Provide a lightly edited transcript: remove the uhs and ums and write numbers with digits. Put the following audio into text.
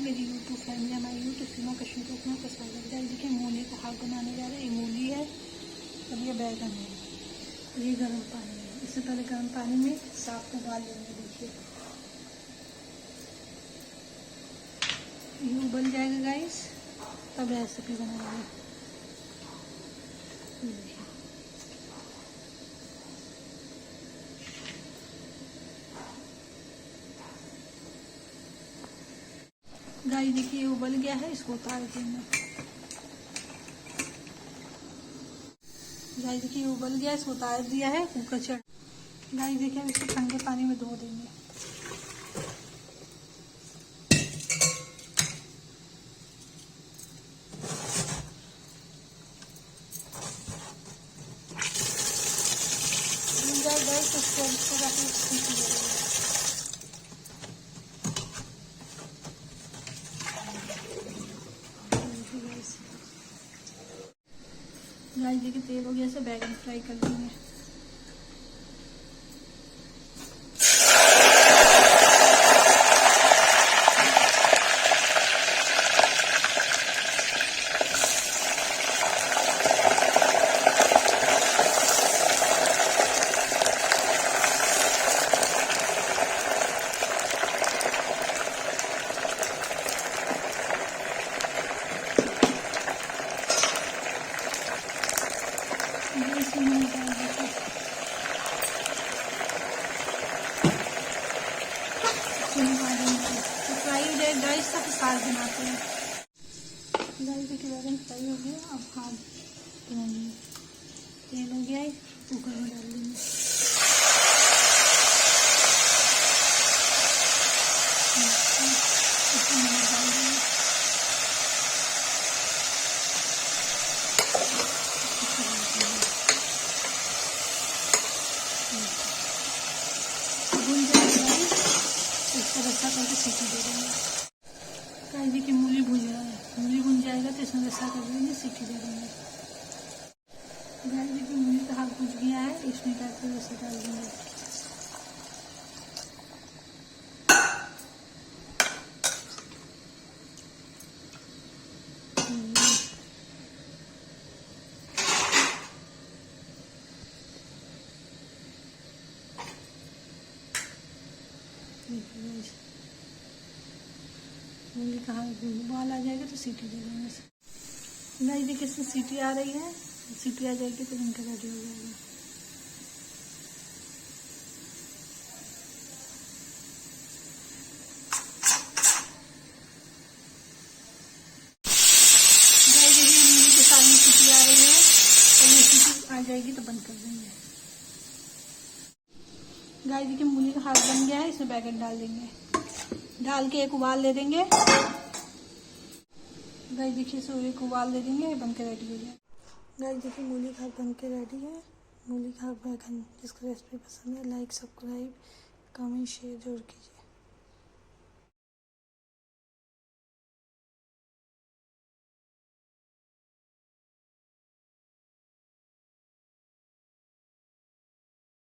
मेरी YouTube family, हमारी YouTube सीमा Kashmir cooking का स्वागत है। देखिए मूली का हाथ बनाने जा रहे हैं। ये मूली है और ये बैगन है, ये गर्म पानी है। इससे पहले गर्म पानी में साफ उबाल लेंगे। देखिए ये उबल जाएगा गाइस, तब रेसिपी बनाएंगे। गाइस देखिए ये उबल गया है, इसको उतार देंगे। गाइस देखिए उबल गया, इसको उतार दिया है कुकर चढ़। गाइस देखिए हम इसको ठंडे पानी में धो देंगे। गाइस इसको सीटी दे देंगे। गाइस देखिए तेल हो गया, से बैगन फ्राई कर देंगे। फ्राई हो जाए गाइस तब साग बनाते हैं। गाइस देखिए बैगन फ्राई हो गया, अब हाथ बनाएंगे। तेल हो गया है, कुकर में डाल देंगे। इसमें नमक डाल देंगे। भून जाएगा इसको रस्सा करके सीटी दे देंगे। गाइस देखिए मूली भून रहा है, मूली भून जाएगा तो इसमें रस्सा कर देंगे, सीटी दे देंगे। गाइस देखिए मूली का हाथ भून गया है, इसमें करके रस्सा डाल देंगे। मूली का उबाल आ जाएगा तो सीटी दे देंगे। गाइस देखिए इसमें सीटी आ रही है, सीटी आ जाएगी तो बनकर रेडी हो जाएगा। गाइस देखिए मूली के साथ में सीटी आ रही है, और ये सीटी आ जाएगी तो बंद कर देंगे। गाइस देखिए मूली का हाथ बन गया है, इसमें बैगन डाल देंगे। डाल के एक उबाल दे देंगे। गाइस देखिए इसे एक उबाल दे देंगे, बन के रेडी हो जाए। गाइस देखिए मूली का बन के रेडी है। मूली का बैगन। जिसको रेसिपी पसंद है लाइक सब्सक्राइब कमेंट शेयर जरूर कीजिए।